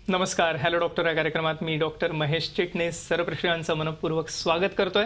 नमस्कार. Hello doctor या कार्यक्रमात मी डॉक्टर महेश चिटणीस सर्व प्रेक्षकांचं मनपूर्वक स्वागत करतोय.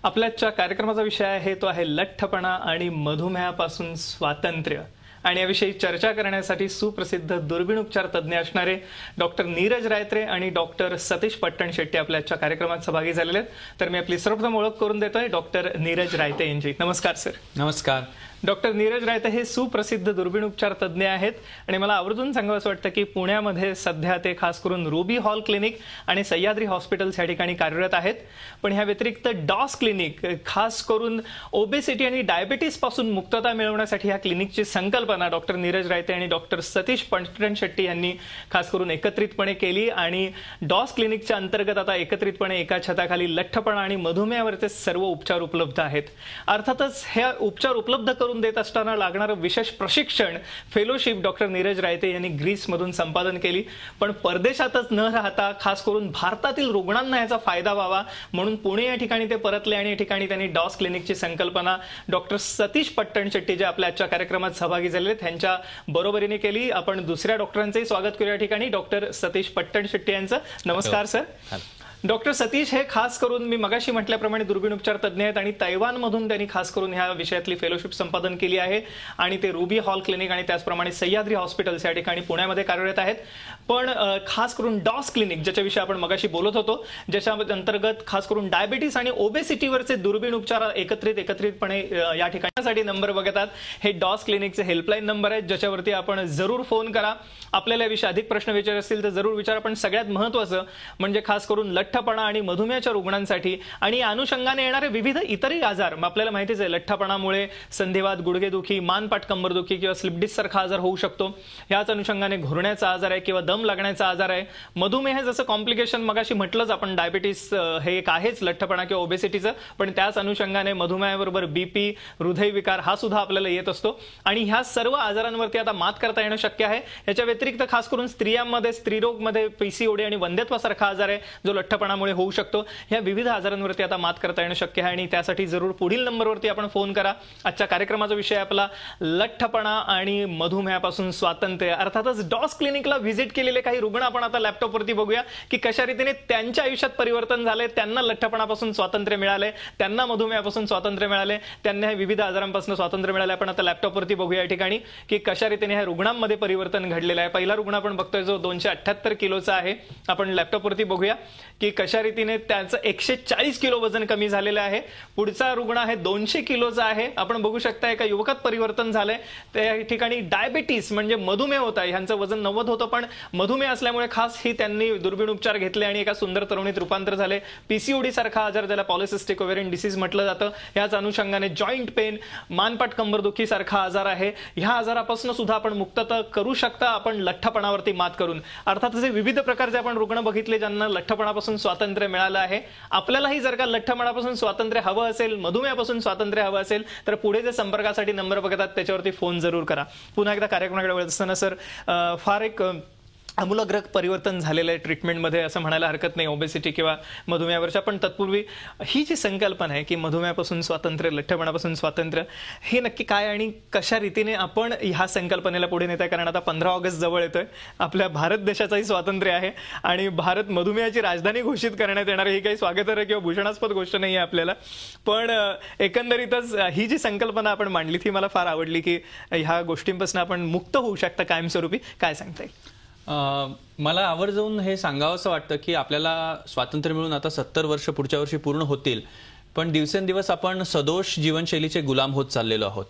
आपल्याच्या कार्यक्रमाचा विषय आहे तो आहे लठ्ठपणा आणि मधुमेहापासून स्वातंत्र्य. आणि याविषयी चर्चा करण्यासाठी सुप्रसिद्ध दुर्बीण उपचार तज्ज्ञ असणारे डॉक्टर नीरज रायत्रे आणि डॉक्टर सतीश पट्टणशेट्टी आपल्याच्या कार्यक्रमात सहभागी झालेले आहेत. तर मी आपली सर्वप्रथम ओळख करून देतोय डॉक्टर नीरज रायते यांची. नमस्कार सर. नमस्कार. डॉक्टर नीरज रायते हे सुप्रसिद्ध दुर्बीण उपचार तज्ज्ञ आहेत आणि मला आवर्जून सांगावंसं वाटतं की पुण्यामध्ये सध्या ते खास करून रुबी हॉल क्लिनिक आणि सह्याद्री हॉस्पिटल्स या ठिकाणी कार्यरत आहेत. पण ह्या व्यतिरिक्त डॉस क्लिनिक खास करून ओबेसिटी आणि डायबिटीस पासून मुक्तता मिळवण्यासाठी ह्या क्लिनिकची संकल्पना डॉक्टर नीरज रायते आणि डॉक्टर सतीश पट्टणशेट्टी यांनी खास करून एकत्रितपणे केली आणि डॉस क्लिनिकच्या अंतर्गत आता एकत्रितपणे एका छताखाली लठ्ठपणा आणि मधुमेहावरचे सर्व उपचार उपलब्ध आहेत. अर्थातच हे उपचार उपलब्ध करून देत असताना लागणारं विशेष प्रशिक्षण फेलोशिप डॉक्टर नीरज रायते यांनी ग्रीसमधून संपादन केली. पण परदेशातच न राहता खास करून भारतातील रुग्णांना याचा फायदा व्हावा म्हणून पुणे या ठिकाणी ते परतले आणि या ठिकाणी त्यांनी डॉस क्लिनिकची संकल्पना डॉक्टर सतीश पट्टणशेट्टी जे आपल्या आजच्या कार्यक्रमात सहभागी झाले त्यांच्या बरोबरीने केली. आपण दुसऱ्या डॉक्टरांचंही स्वागत करूया. या ठिकाणी डॉक्टर सतीश पट्टणशेट्टी यांचं. नमस्कार सर. डॉक्टर सतीश हे खास करून मी मगाशी म्हटल्याप्रमाणे दुर्बीण उपचार तज्ज्ञ आहेत आणि तैवानमधून त्यांनी खास करून ह्या विषयातली फेलोशिप संपादन केली आहे आणि ते रुबी हॉल क्लिनिक आणि त्याचप्रमाणे सह्याद्री हॉस्पिटल्स या ठिकाणी पुण्यामध्ये कार्यरत आहेत. पण खास करून डॉस क्लिनिक ज्याच्याविषयी आपण मगाशी बोलत होतो ज्याच्या अंतर्गत खास करून डायबिटीस आणि ओबेसिटीवरचे दुर्बीण उपचार एकत्रितपणे या ठिकाणासाठी नंबर बघतात. हे डॉस क्लिनिकचे हेल्पलाईन नंबर आहेत ज्याच्यावरती आपण जरूर फोन करा. आपल्याला याविषयी अधिक प्रश्न विचारायचे असतील तर जरूर विचारा. पण सगळ्यात महत्त्वाचं म्हणजे खास करून लठ्ठपणा आणि मधुमेहाच्या रुग्णांसाठी आणि अनुषंगाने येणारे विविध इतरही आजार. आपल्याला माहितीच आहे लठ्ठपणामुळे संधिवात, गुडघेदुखी, मानपाट कंबरदुखी किंवा स्लिप डिस्क सारखा आजार होऊ शकतो. याच अनुषंगाने घोरण्याचा आजार आहे किंवा दम लागण्याचा आजार आहे. मधुमेह जसं कॉम्प्लिकेशन मगाशी म्हटलंच आपण डायबिटीस हे एक आहेच लठ्ठपणा किंवा ओबेसिटीचं. पण त्याच अनुषंगाने मधुमेहाबरोबर बीपी, हृदयविकार हा सुद्धा आपल्याला येत असतो आणि ह्या सर्व आजारांवरती आता मात करता येणं शक्य आहे. याच्या व्यतिरिक्त खास करून स्त्रियांमध्ये स्त्रीरोगमध्ये पीसीओडी आणि वंध्यत्वासारखा आजार आहे जो लठ्ठपणामुळे होऊ शकतो. ह्या विविध आजारांवरती आता मात करता येणं शक्य आहे आणि त्यासाठी जरूर पुढील नंबरवरती आपण फोन करा. आजच्या कार्यक्रमाचा विषय आपला लठ्ठपणा आणि मधुमेहापासून स्वातंत्र्य. अर्थातच डॉस क्लिनिकला व्हिजिट केलेले काही रुग्ण आपण आता लॅपटॉपवरती बघूया की कशा रीतीने त्यांच्या आयुष्यात परिवर्तन झाले, त्यांना लठ्ठपणापासून स्वातंत्र्य मिळाले, त्यांना मधुमेहापासून स्वातंत्र्य मिळाले, त्यांना हे विविध आजारांपासून स्वातंत्र्य मिळाले. आपण आता लॅपटॉपवरती बघूया या ठिकाणी की कशा रीतीने ह्या रुग्णांमध्ये परिवर्तन घडलेलं आहे. पहिला रुग्ण आपण बघतोय जो 278 किलोचा आहे. आपण लॅपटॉपवरती बघूया की कशा रीतीने त्याचं 140 किलो वजन कमी झालेलं आहे. पुढचा रुग्ण आहे 200 किलोचा आहे. आपण बघू शकता एका युवकात परिवर्तन झालंय. त्या ठिकाणी डायबिटीस म्हणजे मधुमेह होता. ह्यांचं वजन 90 होतं पण मधुमेह असल्यामुळे खास ही त्यांनी दुर्बीण उपचार घेतले आणि एका सुंदर तरुणीत रूपांतर झाले. पीसीओडी सारखा आजार ज्याला पॉलिसिस्टिक ओव्हेरियन डिसीज म्हटलं जातं. याच अनुषंगाने जॉईंट पेन, मानपाट कंबरदुखी सारखा आजार आहे. ह्या आजारापासून सुद्धा आपण मुक्तता करू शकता आपण लठ्ठपणावरती मात करून. अर्थात असे विविध प्रकारचे आपण रुग्ण बघितले ज्यांना लठ्ठपणापासून स्वातंत्र्य मिळालं आहे. आपल्यालाही जर का लठ्ठपणापासून स्वातंत्र्य हवं असेल, मधुमेहापासून स्वातंत्र्य हवं असेल तर पुढे जे संपर्कासाठी नंबर बघतात त्याच्यावरती फोन जरूर करा. पुन्हा एकदा कार्यक्रमाकडे वळत असताना सर फार एक आमूलाग्र परिवर्तन झालेलं आहे ट्रीटमेंटमध्ये असं म्हणायला हरकत नाही ओबेसिटी किंवा मधुमेहावरच्या. पण तत्पूर्वी ही जी संकल्पना आहे की मधुमेहापासून स्वातंत्र्य, लठ्ठपणापासून स्वातंत्र्य हे नक्की काय आणि कशा रीतीने आपण ह्या संकल्पनेला पुढे नेत आहे. कारण आता 15 ऑगस्ट जवळ येतोय. आपल्या भारत देशाचंही स्वातंत्र्य आहे आणि भारत मधुमेहाची राजधानी घोषित करण्यात येणार ही काही स्वागतार्ह किंवा भूषणास्पद गोष्ट नाही आहे आपल्याला. पण एकंदरीतच ही जी संकल्पना आपण मांडली ती मला फार आवडली की ह्या गोष्टींपासून आपण मुक्त होऊ शकता कायमस्वरूपी. काय सांगता येईल? मला आवर्जून हे सांगावंसं वाटतं की आपल्याला स्वातंत्र्य मिळून आता 70 वर्ष पुढच्या वर्षी पूर्ण होतील. पण दिवसेंदिवस आपण सदोष जीवनशैलीचे गुलाम होत चाललेलो आहोत.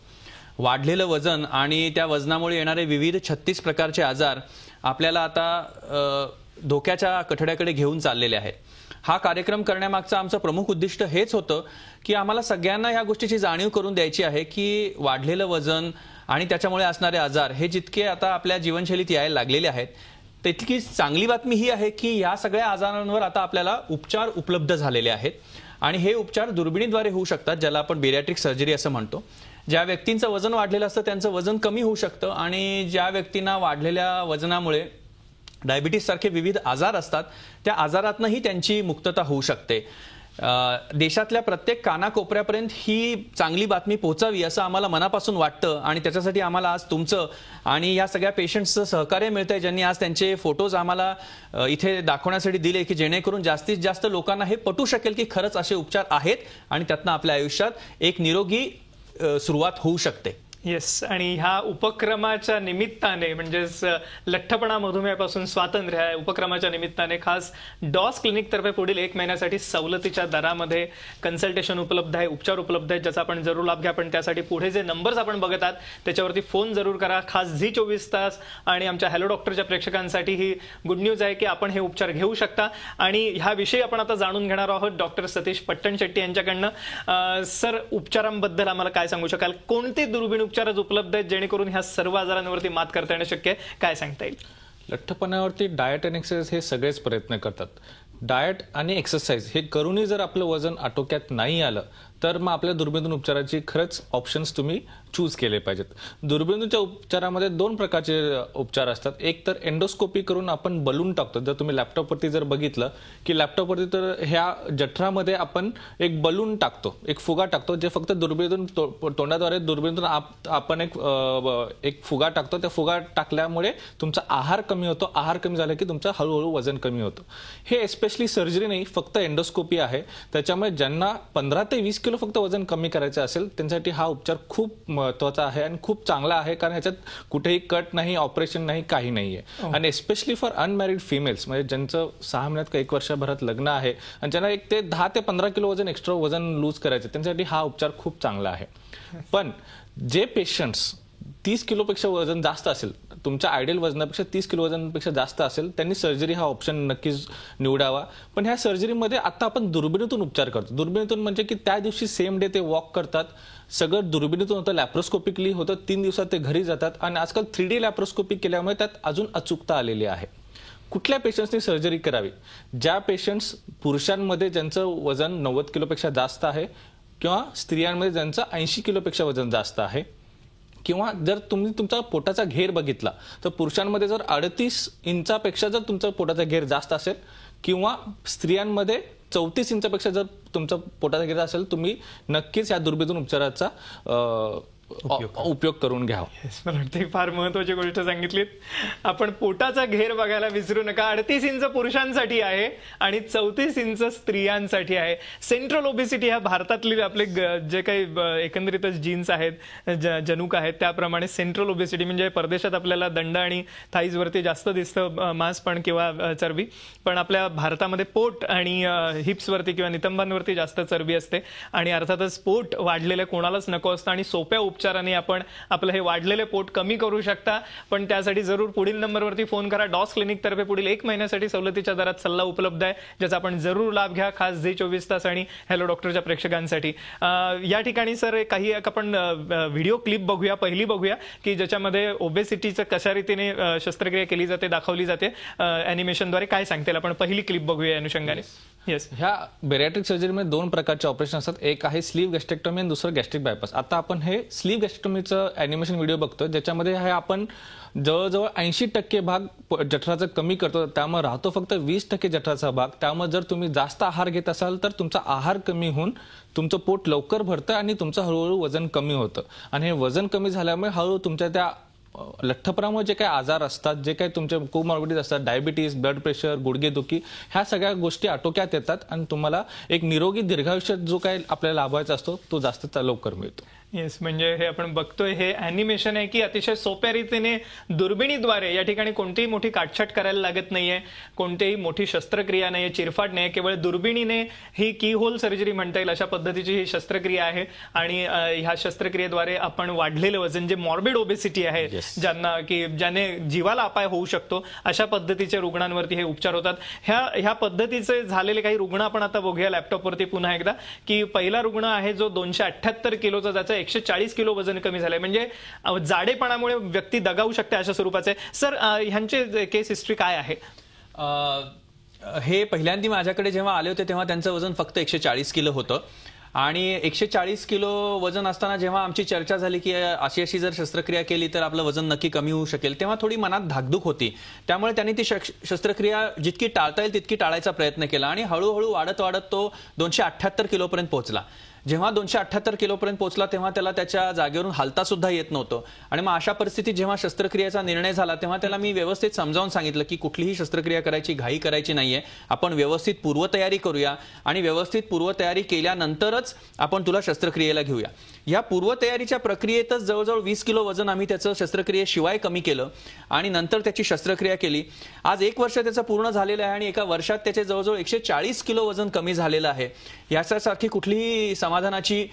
वाढलेलं वजन आणि त्या वजनामुळे येणारे विविध 36 प्रकारचे आजार आपल्याला आता धोक्याच्या कठड्याकडे घेऊन चाललेले आहेत. हा कार्यक्रम करण्यामागचं आमचं प्रमुख उद्दिष्ट हेच होतं की आम्हाला सगळ्यांना या गोष्टीची जाणीव करून द्यायची आहे की वाढलेलं वजन आणि त्याच्यामुळे असणारे आजार हे जितके आता आपल्या जीवनशैलीत यायला लागलेले आहेत तितकी चांगली बातमी ही आहे की या सगळ्या आजारांवर आता आपल्याला उपचार उपलब्ध झालेले आहेत आणि हे उपचार दुर्बिणीद्वारे होऊ शकतात ज्याला आपण बेरियाट्रिक सर्जरी असं म्हणतो. ज्या व्यक्तींचं वजन वाढलेलं असतं त्यांचं वजन कमी होऊ शकतं आणि ज्या व्यक्तींना वाढलेल्या वजनामुळे डायबिटीस सारखे विविध आजार असतात त्या आजारातनंही त्यांची मुक्तता होऊ शकते. देशातल्या प्रत्येक कानाकोपऱ्यापर्यंत ही चांगली बातमी पोहोचावी असं आम्हाला मनापासून वाटतं आणि त्याच्यासाठी आम्हाला आज तुमचं आणि या सगळ्या पेशंट्सचं सहकार्य मिळतंय, ज्यांनी आज त्यांचे फोटोज आम्हाला इथे दाखवण्यासाठी दिले की जेणेकरून जास्तीत जास्त लोकांना हे पटू शकेल की खरंच असे उपचार आहेत आणि त्यातनं आपल्या आयुष्यात एक निरोगी सुरुवात होऊ शकते. येस, आणि ह्या उपक्रमाच्या निमित्ताने म्हणजेच लठ्ठपणा मधुमेहापासून स्वातंत्र्य ह्या उपक्रमाच्या निमित्ताने खास डॉस क्लिनिक तर्फे पुढील 1 महिन्यासाठी सवलतीच्या दरामध्ये कन्सल्टेशन उपलब्ध आहे, उपचार उपलब्ध आहेत, ज्याचा आपण जरूर लाभ घ्या. पण त्यासाठी पुढे जे नंबर्स आपण बघत आहात त्याच्यावरती फोन जरूर करा. खास झी 24 तास आणि आमच्या हॅलो डॉक्टरच्या प्रेक्षकांसाठी ही गुड न्यूज आहे की आपण हे उपचार घेऊ शकता. आणि ह्याविषयी आपण आता जाणून घेणार आहोत डॉक्टर सतीश पट्टणशेट्टी यांच्याकडनं. सर, उपचारांबद्दल आम्हाला काय सांगू शकाल? कोणते दुर्बीण उपचार उपलब्ध आहेत जेणेकरून ह्या सर्व आजारांवरती मात करता येणं शक्य आहे? काय सांगता येईल? लठ्ठपणावरती डाएट आणि एक्सरसाइज हे सगळेच प्रयत्न करतात. डाएट आणि एक्सरसाइज हे करूनही जर आपलं वजन आटोक्यात नाही आलं तर मग आपल्या दुर्बिणीतून उपचाराची खरंच ऑप्शन्स तुम्ही चूज केले पाहिजेत. दुर्बिणीच्या उपचारामध्ये 2 प्रकारचे उपचार असतात. एक तर एंडोस्कोपी करून आपण बलून टाकतो. जर तुम्ही लॅपटॉपवरती जर बघितलं की लॅपटॉपवरती तर ह्या जठरामध्ये आपण एक बलून टाकतो, एक फुगा टाकतो, जे फक्त दुर्बिणीतून तोंडाद्वारे दुर्बिणीतून आपण एक फुगा टाकतो. त्या फुगा टाकल्यामुळे तुमचा आहार कमी होतो. आहार कमी झाला की तुमचं हळूहळू वजन कमी होतं. हे स्पेशली सर्जरी नाही, फक्त एंडोस्कोपी आहे. त्याच्यामुळे ज्यांना 15 ते 20 किलो फक्त वजन कमी करायचं असेल त्यांच्यासाठी हा उपचार खूप महत्वाचा आहे आणि खूप चांगला आहे, कारण ह्याच्यात कुठेही कट नाही, ऑपरेशन नाही, काही नाहीये. आणि स्पेशली फॉर अनमॅरिड फिमेल्स, म्हणजे ज्यांचं 6 महिन्यात का 1 वर्षभरात लग्न आहे आणि ज्यांना 10 ते 15 किलो वजन एक्स्ट्रा वजन लूज करायचं, त्यांच्यासाठी हा उपचार खूप चांगला आहे. पण जे पेशंट्स 30 किलोपेक्षा वजन जास्त असेल, तुमच्या आयडियल वजनापेक्षा 30 किलो वजनापेक्षा जास्त असेल, त्यांनी सर्जरी हा ऑप्शन नक्कीच निवडावा. पण ह्या सर्जरीमध्ये आता आपण दुर्बिणीतून उपचार करतो. दुर्बिणीतून म्हणजे की त्या दिवशी सेम डे ते वॉक करतात, सगळं दुर्बिणीतून होतं, लॅप्रोस्कोपिकली होतं, 3 दिवसात ते घरी जातात. आणि आजकाल 3D लॅप्रोस्कोपी केल्यामुळे त्यात अजून अचूकता आलेली आहे. कुठल्या पेशंट्सनी सर्जरी करावी? ज्या पेशंट्स पुरुषांमध्ये ज्यांचं वजन 90 किलोपेक्षा जास्त आहे किंवा स्त्रियांमध्ये ज्यांचं 80 किलोपेक्षा वजन जास्त आहे, किंवा जर तुम्ही तुमचा पोटाचा घेर बघितला तर पुरुषांमध्ये जर 38 इंचापेक्षा जर तुमचा पोटाचा घेर जास्त असेल किंवा स्त्रियांमध्ये 34 इंचापेक्षा जर तुमचा पोटाचा घेर असेल, तुम्ही नक्कीच या दुर्बिणीतून उपचाराचा उपयोग करून घ्यावा. मला वाटतं फार महत्वाची गोष्ट सांगितलीत. आपण पोटाचा घेर बघायला विसरू नका. 38 इंच पुरुषांसाठी आहे आणि 34 इंच स्त्रियांसाठी आहे. सेंट्रल ओबेसिटी ह्या भारतातली आपले जे काही एकंदरीतच जीन्स आहेत, जनुक आहेत, त्याप्रमाणे सेंट्रल ओबेसिटी म्हणजे परदेशात आपल्याला दंड आणि थाईज वरती जास्त दिसतं मांस पण किंवा चरबी, पण आपल्या भारतामध्ये पोट आणि हिप्स वरती किंवा नितंबांवरती जास्त चरबी असते. आणि अर्थातच पोट वाढलेलं कोणालाच नको असतं आणि सोप्या उपचाराने आपण आपलं हे वाढलेले पोट कमी करू शकता. पण त्यासाठी जरूर पुढील नंबरवरती फोन करा. डॉस क्लिनिक तर्फे पुढील 1 महिन्यासाठी सवलतीच्या दरात सल्ला उपलब्ध आहे, ज्याचा आपण जरूर लाभ घ्या. खास झी 24 तास आणि हॅलो डॉक्टरच्या प्रेक्षकांसाठी. या ठिकाणी सर काही आपण व्हिडिओ क्लिप बघूया. पहिली बघूया की ज्याच्यामध्ये ओबेसिटीचं कशा रीतीने शस्त्रक्रिया केली जाते, दाखवली जाते अॅनिमेशनद्वारे. काय सांगतील आपण? पहिली क्लिप बघूया अनुषंगाने. येस, ह्या बेरियाट्रिक सर्जरीमध्ये 2 प्रकारचे ऑपरेशन असतात. एक आहे स्लीव्ह गॅस्ट्रेक्टॉमी आणि दुसरं गॅस्ट्रिक बायपास. आता आपण हे स्लीव्ह गॅस्ट्रेक्टॉमीचं अॅनिमेशन व्हिडिओ बघतो, ज्याच्यामध्ये हे आपण जवळजवळ 80% भाग जठराचा कमी करतो, त्यामुळे राहतो फक्त 20% जठराचा भाग. त्यामुळे जर तुम्ही जास्त आहार घेत असाल तर तुमचा आहार कमी होऊन तुमचं पोट लवकर भरतं आणि तुमचं हळूहळू वजन कमी होतं. आणि हे वजन कमी झाल्यामुळे हळूहळू तुमच्या त्या लठ्ठपणामुळे जे काही आजार असतात, जे काही तुमचे कोमॉर्बिडिटीज असतात, डायबिटीज, ब्लड प्रेशर, गुडघेदुखी, ह्या सगळ्या गोष्टी आटोक्यात येतात आणि तुम्हाला एक निरोगी दीर्घायुष्य जो काही आपल्याला लाभायचा असतो तो जास्त लवकर मिळतो. येस, म्हणजे हे आपण बघतोय हे अॅनिमेशन आहे की अतिशय सोप्या रीतीने दुर्बिणीद्वारे या ठिकाणी कोणतीही मोठी काटछाट करायला लागत नाहीये, कोणतीही मोठी शस्त्रक्रिया नाहीये, चिरफाड नाहीये, केवळ दुर्बिणीने ही की होल सर्जरी म्हणता येईल अशा पद्धतीची ही शस्त्रक्रिया आहे. आणि ह्या शस्त्रक्रियेद्वारे आपण वाढलेलं वजन, जे मॉर्बिड ओबेसिटी आहे, ज्यांना की ज्याने जीवाला अपाय होऊ शकतो, अशा पद्धतीच्या रुग्णांवरती हे उपचार होतात. ह्या पद्धतीचे झालेले काही रुग्ण आपण आता बघूया लॅपटॉपवरती पुन्हा एकदा. की पहिला रुग्ण आहे जो 278 किलोचा, ज्याचा 140 किलो वजन कमी झालंय. म्हणजे जाडेपणामुळे व्यक्ती दगावू शकते अशा स्वरूपाचे. सर, ह्यांचे केस हिस्ट्री काय आहे? हे पहिल्यांदा माझ्याकडे जेव्हा आले होते तेव्हा त्यांचं वजन फक्त 140 किलो होतं आणि 140 किलो वजन असताना जेव्हा आमची चर्चा झाली की अशी अशी जर शस्त्रक्रिया केली तर आपलं वजन नक्की कमी होऊ शकेल, तेव्हा थोडी मनात धाकधूक होती. त्यामुळे त्यांनी ती शस्त्रक्रिया जितकी टाळता येईल तितकी टाळायचा प्रयत्न केला आणि हळूहळू वाढत वाढत तो 278 किलोपर्यंत पोहोचला. जेव्हा 278 किलोपर्यंत पोहोचला तेव्हा त्याला त्याच्या जागेवरून हालता सुद्धा येत नव्हतं. आणि मग अशा परिस्थितीत जेव्हा शस्त्रक्रियेचा निर्णय झाला तेव्हा त्याला मी व्यवस्थित समजावून सांगितलं की कुठलीही शस्त्रक्रिया करायची घाई करायची नाहीये, आपण व्यवस्थित पूर्वतयारी करूया आणि व्यवस्थित पूर्वतयारी केल्यानंतरच आपण तुला शस्त्रक्रियेला घेऊया. या पूर्वतयारीच्या प्रक्रियेतच जवळजवळ 20 किलो वजन आम्ही त्याचं शस्त्रक्रियेशिवाय कमी केलं आणि नंतर त्याची शस्त्रक्रिया केली. आज 1 वर्ष त्याचं पूर्ण झालेलं आहे आणि एका वर्षात त्याचे जवळजवळ 140 किलो वजन कमी झालेलं आहे. याच्यासारखी कुठलीही समाधानाची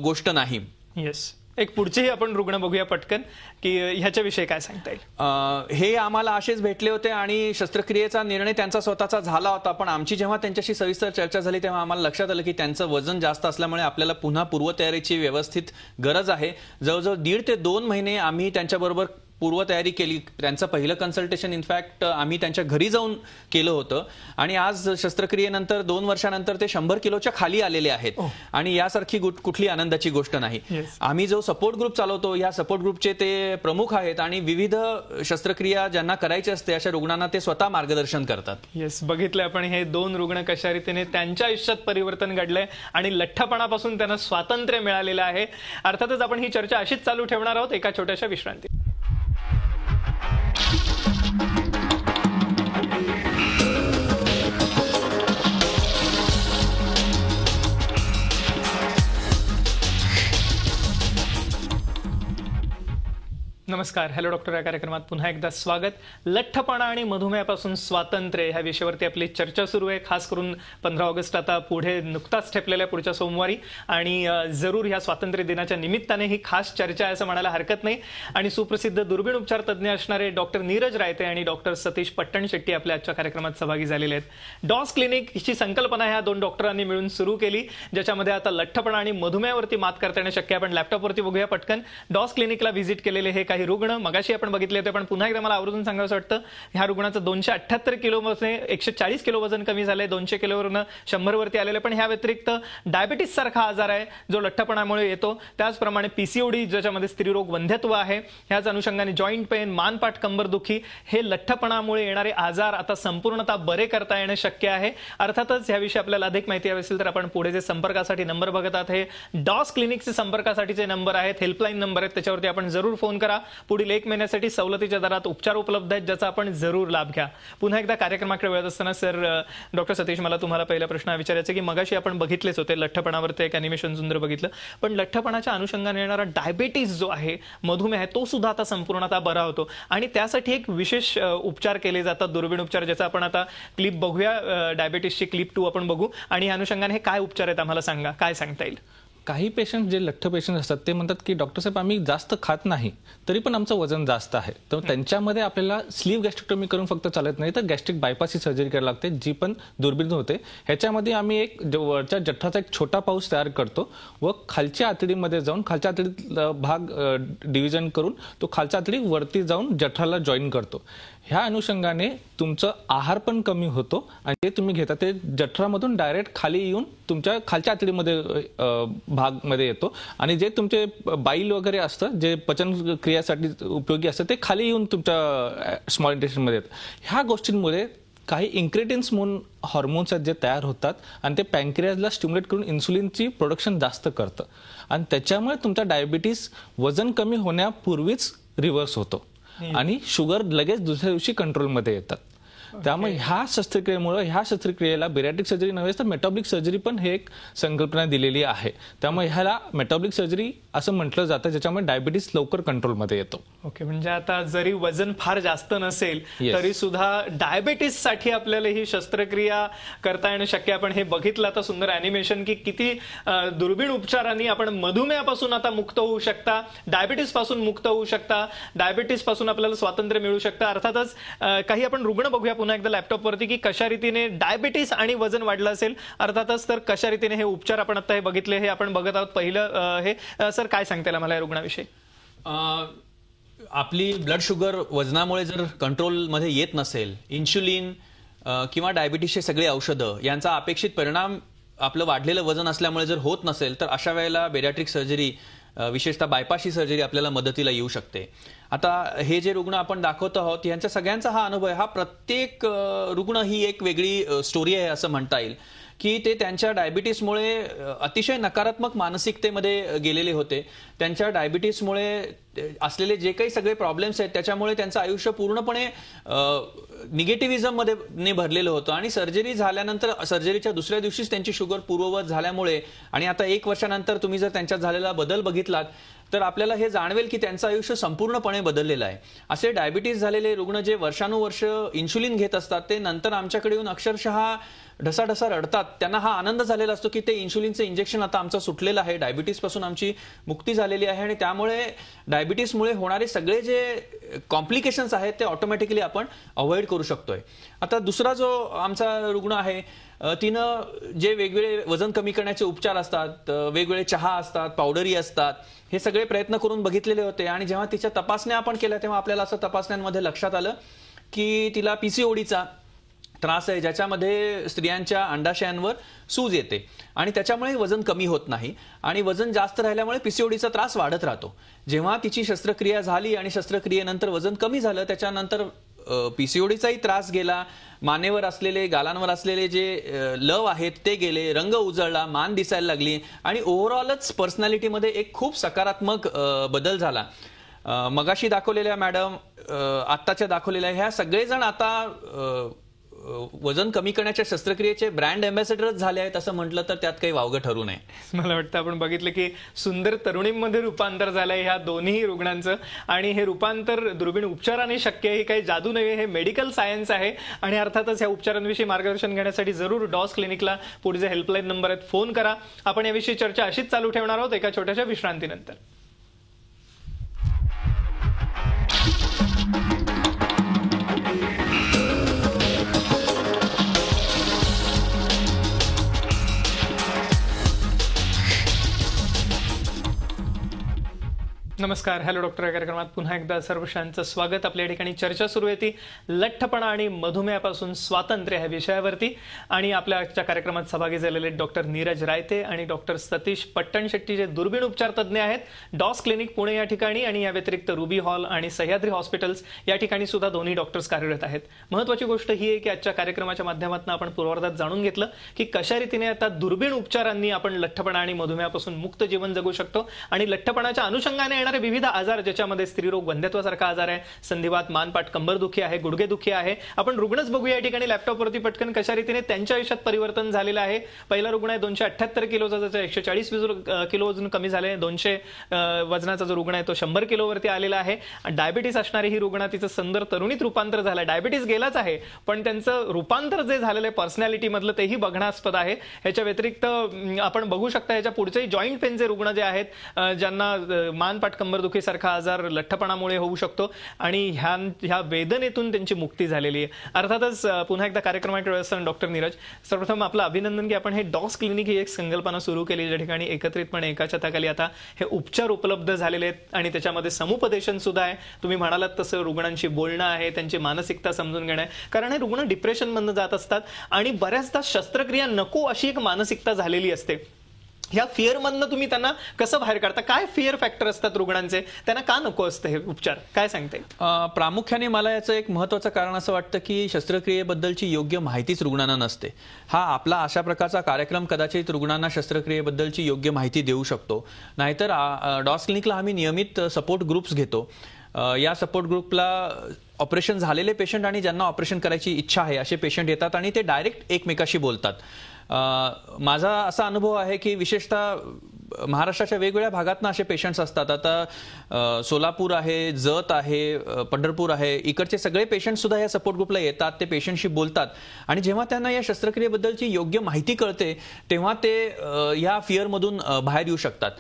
गोष्ट नाही. येस, एक पुढचेही आपण रुग्ण बघूया पटकन की ह्याच्याविषयी काय सांगता येईल. हे आम्हाला असेच भेटले होते आणि शस्त्रक्रियेचा निर्णय त्यांचा स्वतःचा झाला होता, पण आमची जेव्हा त्यांच्याशी सविस्तर चर्चा झाली तेव्हा आम्हाला लक्षात आलं की त्यांचं वजन जास्त असल्यामुळे आपल्याला पुन्हा पूर्वतयारीची व्यवस्थित गरज आहे. जवळजवळ 1.5 ते 2 महिने आम्ही त्यांच्याबरोबर पूर्वतयारी केली. त्यांचं पहिलं कन्सल्टेशन इनफॅक्ट आम्ही त्यांच्या घरी जाऊन केलं होतं आणि आज शस्त्रक्रियेनंतर 2 वर्षानंतर ते 100 किलोच्या खाली आलेले आहेत. आणि यासारखी कुठली आनंदाची गोष्ट नाही. आम्ही जो सपोर्ट ग्रुप चालवतो या सपोर्ट ग्रुपचे ते प्रमुख आहेत आणि विविध शस्त्रक्रिया ज्यांना करायची असते अशा रुग्णांना ते स्वतः मार्गदर्शन करतात. येस, बघितलं आपण हे 2 रुग्ण कशा रीतीने त्यांच्या आयुष्यात परिवर्तन घडलंय आणि लठ्ठपणापासून त्यांना स्वातंत्र्य मिळालेलं आहे. अर्थातच आपण ही चर्चा अशीच चालू ठेवणार आहोत एका छोट्याशा विश्रांती. नमस्कार, हॅलो डॉक्टर या कार्यक्रमात पुन्हा एकदा स्वागत. लठ्ठपणा आणि मधुमेहापासून स्वातंत्र्य ह्या विषयावरती आपली चर्चा सुरू आहे. खास करून 15 ऑगस्ट आता पुढे नुकताच ठेपलेल्या पुढच्या सोमवारी आणि जरूर ह्या स्वातंत्र्य दिनाच्या निमित्ताने ही खास चर्चा आहे असं म्हणायला हरकत नाही. आणि सुप्रसिद्ध दुर्बीण उपचार तज्ज्ञ असणारे डॉक्टर नीरज रायते आणि डॉक्टर सतीश पट्टणशेट्टी आपल्या आजच्या कार्यक्रमात सहभागी झालेले आहेत. डॉस क्लिनिक ही संकल्पना ह्या 2 डॉक्टरांनी मिळून सुरू केली, ज्याच्यामध्ये आता लठ्ठपणा आणि मधुमेहावरती मात करता येणं शक्य आहे. आपण लॅपटॉपवरती बघूया पटकन. डॉस क्लिनिकला व्हिजिट केलेले हे काही रुग्ण मगाशी आपण बघितले होते, पण पुन्हा एकदा मला आवर्जून सांगावं वाटतं. ह्या रुग्णाचं 278 किलोमध्ये 140 किलो वजन कमी झालंय, 200 किलोवरून 100 वरती आलेलं. पण ह्या व्यतिरिक्त डायबिटीस सारखा आजार आहे जो लठ्ठपणामुळे येतो. त्याचप्रमाणे पीसीओडी ज्याच्यामध्ये स्त्रीरोग वंध्यत्व आहे, ह्याच अनुषंगाने जॉईंट पेन, मानपाठ कंबरदुखी हे लठ्ठपणामुळे येणारे आजार आता संपूर्णतः बरे करता येणं शक्य आहे. अर्थातच ह्याविषयी आपल्याला अधिक माहिती हवी असेल तर आपण पुढे जे संपर्कासाठी नंबर बघत आहात हे डॉस क्लिनिकचे संपर्कासाठीचे नंबर आहेत, हेल्पलाईन नंबर आहेत, त्याच्यावरती आपण जरूर फोन करा. पुढील 1 महिन्यासाठी सवलतीच्या दरात उपचार उपलब्ध आहेत ज्याचा आपण जरूर लाभ घ्या. पुन्हा एकदा कार्यक्रमाकडे वळत असताना सर, डॉक्टर सतीश, मला तुम्हाला पहिला प्रश्न विचारायचा की मगाशी आपण बघितलेच होते लठ्ठपणावरती एक अॅनिमेशन सुंदर बघितलं, पण लठ्ठपणाच्या अनुषंगाने येणारा डायबिटीस जो आहे, मधुमेह आहे, तो सुद्धा आता संपूर्णतः बरा होतो आणि त्यासाठी एक विशेष उपचार केले जातात, दुर्बीण उपचार, ज्याचा आपण आता क्लिप बघूया. डायबिटीसची क्लिप 2 आपण बघू आणि या अनुषंगाने हे काय उपचार आहेत आम्हाला सांगा, काय सांगता येईल. काही पेशंट जे लठ्ठ पेशंट असतात ते म्हणतात की डॉक्टर साहेब आम्ही जास्त खात नाही तरी पण आमचं वजन जास्त आहे, तर त्यांच्यामध्ये आपल्याला स्लीव्ह गॅस्ट्रेक्टोमी करून फक्त चालत नाही, तर गॅस्ट्रिक बायपासची सर्जरी करायला लागते, जी पण दुर्बीण होते. ह्याच्यामध्ये आम्ही एक वरच्या जठराचा एक छोटा पाऊस तयार करतो व खालच्या आतडीमध्ये जाऊन खालच्या आतडीत भाग डिव्हिजन करून तो खालच्या आतडी वरती जाऊन जठराला जॉईन करतो. ह्या अनुषंगाने तुमचं आहार पण कमी होतो आणि जे तुम्ही घेता ते जठरामधून डायरेक्ट खाली येऊन तुमच्या खालच्या आतडीमध्ये भागमध्ये येतो आणि जे तुमचे बाईल वगैरे असतं, जे पचन क्रियासाठी उपयोगी असतं, ते खाली येऊन तुमच्या स्मॉल इंटेस्टाइनमध्ये येतं. ह्या गोष्टींमुळे काही इन्क्रेटिन्स म्हणून हॉर्मोन्स आहेत जे तयार होतात आणि ते पॅन्क्रियाजला स्टिम्युलेट करून इन्सुलिनची प्रोडक्शन जास्त करतं आणि त्याच्यामुळे तुमचा डायबिटीस वजन कमी होण्यापूर्वीच रिव्हर्स होतो आणि शुगर लगेच दुसऱ्या दिवशी कंट्रोलमध्ये येतात. त्यामुळे ह्या शस्त्रक्रियेला बेरियाट्रिक सर्जरी नव्हे तर मेटाबॉलिक सर्जरी पण हे एक संकल्पना दिलेली आहे. त्यामुळे ह्याला मेटाबॉलिक सर्जरी असं म्हटलं जातं, ज्याच्यामुळे डायबिटीस लवकर कंट्रोलमध्ये येतो. ओके, म्हणजे आता जरी वजन फार जास्त नसेल तरी सुद्धा डायबिटीस साठी आपल्याला ही शस्त्रक्रिया करता येणं शक्य आहे. आपण हे बघितलं आता सुंदर अॅनिमेशन की किती दुर्बीण उपचारांनी आपण मधुमेहापासून आता मुक्त होऊ शकता, डायबिटीस पासून मुक्त होऊ शकता, डायबिटीस पासून आपल्याला स्वातंत्र्य मिळू शकतं. अर्थातच काही आपण रुग्ण बघूया पुन्हा एकदा लॅपटॉपवरती की कशा रीतीने डायबिटीस आणि वजन वाढलं असेल. अर्थातच तर कशा रीतीने हे उपचार आपण आता हे बघितले, हे आपण बघत आहोत. पहिलं हे सर काय सांगता येईल मला या रुग्णाविषयी. आपली ब्लड शुगर वजनामुळे जर कंट्रोलमध्ये येत नसेल, इन्शुलिन किंवा डायबिटीसचे सगळे औषधं यांचा अपेक्षित परिणाम आपलं वाढलेलं वजन असल्यामुळे जर होत नसेल तर अशा वेळेला बेरियाट्रिक सर्जरी, विशेषतः बायपास ही सर्जरी आपल्याला मदतीला येऊ शकते. आता हे जे रुग्ण आपण दाखवत आहोत यांच्या सगळ्यांचा हा अनुभव आहे. हा प्रत्येक रुग्ण ही एक वेगळी स्टोरी आहे असं म्हणता येईल की ते त्यांच्या डायबिटीसमुळे अतिशय नकारात्मक मानसिकतेमध्ये गेलेले होते. त्यांच्या डायबिटीसमुळे असलेले जे काही सगळे प्रॉब्लेम्स आहेत त्याच्यामुळे त्यांचं आयुष्य पूर्णपणे निगेटिव्हिझम मध्ये भरलेलं होतं आणि सर्जरी झाल्यानंतर सर्जरीच्या दुसऱ्या दिवशीच त्यांची शुगर पूर्ववत झाल्यामुळे आणि आता 1 वर्षानंतर तुम्ही जर त्यांच्यात झालेला बदल बघितलात तर आपल्याला हे जाणवेल की त्यांचं आयुष्य संपूर्णपणे बदललेलं आहे. असे डायबिटीस झालेले रुग्ण जे वर्षानुवर्ष इन्शुलिन घेत असतात ते नंतर आमच्याकडे येऊन अक्षरशः ढसाढसा रडतात. त्यांना हा आनंद झालेला असतो की ते इन्शुलिनचं इंजेक्शन आता आमचं सुटलेलं आहे, डायबिटीसपासून आमची मुक्ती झालेली आहे आणि त्यामुळे डायबिटीसमुळे होणारे सगळे जे कॉम्प्लिकेशन्स आहेत ते ऑटोमॅटिकली आपण अवॉइड करू शकतोय. आता दुसरा जो आमचा रुग्ण आहे तिनं जे वेगवेगळे वजन कमी करण्याचे उपचार असतात, वेगवेगळे चहा असतात, पावडरी असतात, हे सगळे प्रयत्न करून बघितलेले होते आणि जेव्हा तिच्या तपासण्या आपण केल्या तेव्हा आपल्याला असं तपासण्यांमध्ये लक्षात आलं की तिला पीसीओडीचा त्रास आहे, ज्याच्यामध्ये स्त्रियांच्या अंडाशयांवर सूज येते आणि त्याच्यामुळे वजन कमी होत नाही आणि वजन जास्त राहिल्यामुळे पीसीओडीचा त्रास वाढत राहतो. जेव्हा तिची शस्त्रक्रिया झाली आणि शस्त्रक्रियेनंतर वजन कमी झालं त्याच्यानंतर पीसीओडीचाही त्रास गेला, मानेवर असलेले गालांवर असलेले जे लव आहेत ते गेले, रंग उजळला, मान दिसायला लागली आणि ओव्हरऑलच पर्सनॅलिटीमध्ये एक खूप सकारात्मक बदल झाला. मगाशी दाखवलेल्या मॅडम, आत्ताच्या दाखवलेल्या, ह्या सगळेजण आता वजन कमी करण्याच्या शस्त्रक्रियेचे ब्रँड अँबॅसेडरच झाले आहेत असं म्हटलं तर त्यात काही वावगं ठरू नये. मला वाटतं आपण बघितलं की सुंदर तरुणींमध्ये रूपांतर झालंय ह्या दोन्ही रुग्णांचं आणि हे रूपांतर दुर्बीण उपचाराने शक्य आहे. ही काही जादू नव्हे, हे मेडिकल सायन्स आहे आणि अर्थातच ह्या उपचारांविषयी मार्गदर्शन घेण्यासाठी जरूर डॉस क्लिनिकला पुढे जे हेल्पलाईन नंबर आहेत फोन करा. आपण याविषयी चर्चा अशीच चालू ठेवणार आहोत एका छोट्याशा विश्रांतीनंतर. नमस्कार, हॅलो डॉक्टर या कार्यक्रमात पुन्हा एकदा सर्वांचं स्वागत. आपल्या ठिकाणी चर्चा सुरू आहे ती लठ्ठपणा आणि मधुमेहापासून स्वातंत्र्य ह्या विषयावरती आणि आपल्या आजच्या कार्यक्रमात सहभागी झालेले डॉक्टर नीरज रायते आणि डॉक्टर सतीश पट्टणशेट्टी जे दुर्बीण उपचार तज्ज्ञ आहेत डॉस क्लिनिक पुणे या ठिकाणी आणि या व्यतिरिक्त रुबी हॉल आणि सह्याद्री हॉस्पिटल्स या ठिकाणी सुद्धा दोन्ही डॉक्टर्स कार्यरत आहेत. महत्त्वाची गोष्ट ही आहे की आजच्या कार्यक्रमाच्या माध्यमातून आपण पूर्वार्धात जाणून घेतलं की कशा रीतीने आता दुर्बीण उपचारांनी आपण लठ्ठपणा आणि मधुमेहापासून मुक्त जीवन जगू शकतो आणि लठ्ठपणाच्या अनुषंगाने विविध आजार ज्याच्यामध्ये स्त्रीरोग, वंध्यत्वासारखा आजार आहे, संधिवात, मानपाट, कंबरदुखी आहे, गुडघेदुखी आहे. आपण रुग्णच बघूया या ठिकाणी लॅपटॉपवरती पटकन कशा रीतीने त्यांच्या आयुष्यात परिवर्तन झालेलं आहे. पहिला रुग्ण आहे 278 किलोचा, ज्याचं 140 किलो वजन कमी झाले. 200 वजनाचा जो रुग्ण आहे तो 100 किलोवरती आलेला आहे. डायबिटीस असणारी ही रुग्ण, तिचं सुंदर तरुणीत रूपांतर झालं. डायबिटीस गेलाच आहे पण त्यांचं रूपांतर जे झालेलं आहे पर्सनॅलिटी मधलं तेही बघण्यास्पद आहे. ह्याच्या व्यतिरिक्त आपण बघू शकता ह्याच्या पुढचेही जॉईंट पेनचे रुग्ण जे आहेत, ज्यांना मानपाट कंबरदुखीसारखा आजार लठ्ठपणामुळे होऊ शकतो आणि ह्या वेदनेतून त्यांची मुक्ती झालेली आहे. अर्थातच पुन्हा एकदा कार्यक्रमाच्या वेळेस डॉक्टर नीरज, सर्वप्रथम आपलं अभिनंदन की आपण हे डॉस क्लिनिक ही एक संकल्पना सुरू केली ज्या ठिकाणी एकत्रितपणे एका छताखाली आता हे उपचार उपलब्ध झालेले आहेत आणि त्याच्यामध्ये समुपदेशन सुद्धा आहे. तुम्ही म्हणालात तसं रुग्णांशी बोलणं आहे, त्यांची मानसिकता समजून घेणं आहे, कारण हे रुग्ण डिप्रेशन मधून जात असतात आणि बऱ्याचदा शस्त्रक्रिया नको अशी एक मानसिकता झालेली असते. ह्या फिअर मधनं तुम्ही त्यांना कसं बाहेर काढता? काय फिअर फॅक्टर असतात रुग्णांचे, त्यांना का नको असतं हे उपचार, काय सांगते? प्रामुख्याने मला याचं एक महत्त्वाचं कारण असं वाटतं की शस्त्रक्रियेबद्दलची योग्य माहितीच रुग्णांना नसते. हा आपला अशा प्रकारचा कार्यक्रम कदाचित रुग्णांना शस्त्रक्रियेबद्दलची योग्य माहिती देऊ शकतो. नाहीतर डॉस क्लिनिकला आम्ही नियमित सपोर्ट ग्रुप्स घेतो. या सपोर्ट ग्रुपला ऑपरेशन झालेले पेशंट आणि ज्यांना ऑपरेशन करायची इच्छा आहे असे पेशंट येतात आणि ते डायरेक्ट एकमेकाशी बोलतात. माझा असा अनुभव आहे की विशेषतः महाराष्ट्राच्या वेगवेगळ्या भागातनं असे पेशंट्स असतात. आता सोलापूर आहे, जत आहे, पंढरपूर आहे, इकडचे सगळे पेशंट सुद्धा या सपोर्ट ग्रुपला येतात, ते पेशंटशी बोलतात आणि जेव्हा त्यांना या शस्त्रक्रियेबद्दलची योग्य माहिती कळते तेव्हा ते या फिअरमधून बाहेर येऊ शकतात.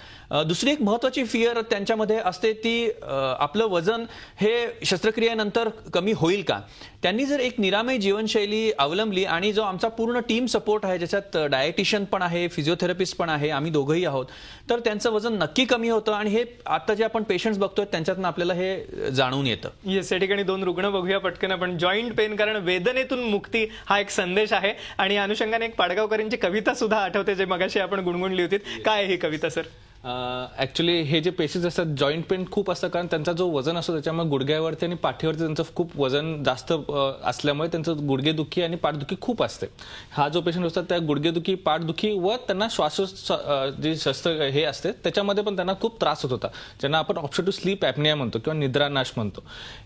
दुसरी एक महत्त्वाची फिअर त्यांच्यामध्ये असते ती आपलं वजन हे शस्त्रक्रियेनंतर कमी होईल का. त्यांनी जर एक निरामय जीवनशैली अवलंबली आणि जो आमचा पूर्ण टीम सपोर्ट आहे, ज्याच्यात डायटिशियन पण आहे, फिजिओथेरपिस्ट पण आहे, आम्ही दोघंही आहोत, तर त्यांचं वजन नक्की कमी होतं आणि हे आता जे आपण पेशंट्स बघतोय त्यांच्यातून आपल्याला हे जाणून येतं. येस, या ठिकाणी 2 रुग्ण बघूया पटकन आपण. जॉईंट पेन, कारण वेदनेतून मुक्ती हा एक संदेश आहे आणि या अनुषंगाने एक पाडगावकरांची कविता सुद्धा आठवते जे मगाशी आपण गुणगुणली होती. काय आहे ही कविता सर? ऍक्च्युली हे जे पेशंट्स असतात जॉईंट पेन खूप असतं कारण त्यांचा जो वजन असतो त्याच्यामुळे गुडघ्यावरती आणि पाठीवरती त्यांचं खूप वजन जास्त असल्यामुळे त्यांचं गुडघेदुखी आणि पाठदुखी खूप असते. हा जो पेशंट असतात त्या गुडघेदुखी, पाठदुखी व त्यांना जे शस्त्र हे असते त्याच्यामध्ये पण त्यांना खूप त्रास होत होता, ज्यांना आपण ऑब्स्ट्रक्टिव्ह स्लीप ॲपनिया म्हणतो किंवा निद्रानाश म्हणतो.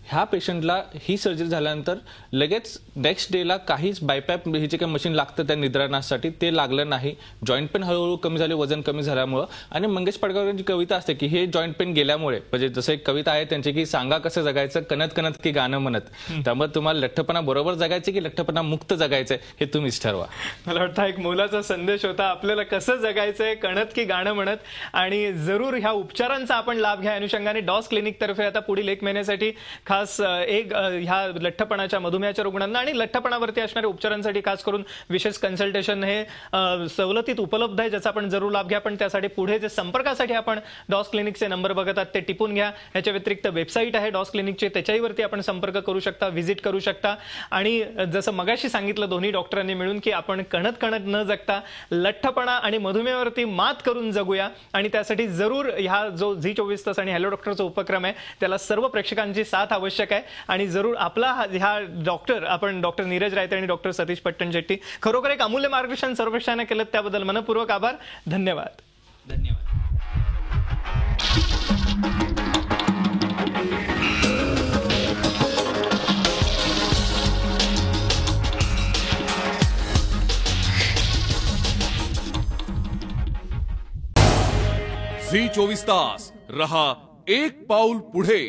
ह्या पेशंटला ही सर्जरी झाल्यानंतर लगेच नेक्स्ट डेला काहीच बायपॅप हे जे काही मशीन लागतं त्या निद्रानाशसाठी ते लागलं नाही. जॉईंट पेन हळूहळू कमी झाले वजन कमी झाल्यामुळं. आणि मंगेश पडगावकरांची कविता असते की हे जॉईंट पेन गेल्यामुळे, म्हणजे जसं एक कविता आहे त्यांची की सांगा कसं जगायचं कणत कणत की गाणं म्हणत. त्यामुळे तुम्हाला लठ्ठपणा बरोबर जगायचं की लठ्ठपणा मुक्त जगायचं हे तुम्हीच ठरवा. मला वाटतं एक मोलाचा संदेश होता, आपल्याला कसं जगायचंय कणत की गाणं म्हणत. आणि जरूर ह्या उपचारांचा आपण लाभ घ्या. अनुषंगाने डॉस क्लिनिक तर्फे आता पुढील 1 महिन्यासाठी खास ह्या लठ्ठपणाच्या, मधुमेहाच्या रुग्णांना आणि लठ्ठपणावरती असणाऱ्या उपचारांसाठी खास करून विशेष कन्सल्टेशन हे सवलतीत उपलब्ध आहे, ज्याचा आपण जरूर लाभ घ्या. पण त्यासाठी पुढे जे संपर्कासाठी आपण डॉस क्लिनिकचे नंबर बघत आहात ते टिपून घ्या. याच्या व्यतिरिक्त वेबसाईट आहे डॉस क्लिनिकची, त्याच्यावरती आपण संपर्क करू शकता, व्हिजिट करू शकता. आणि जसं मगाशी सांगितलं दोन्ही डॉक्टरांनी मिळून की आपण कणत कणत न जगता लठ्ठपणा आणि मधुमेहावरती मात करून जगूया. आणि त्यासाठी जरूर ह्या जो झी24 तास आणि हॅलो डॉक्टरचा उपक्रम आहे त्याला सर्व प्रेक्षकांची साथ आवश्यक आहे. आणि जरूर आपला ह्या डॉक्टर नीरज रायते आणि डॉक्टर सतीश पट्टणशेट्टी खरोखर एक अमूल्य मार्गदर्शन सर्व प्रेक्षकांना केलं, त्याबद्दल मनपूर्वक आभार. धन्यवाद. धन्यवाद. झी 24 तास रहा एक पाऊल पुढे.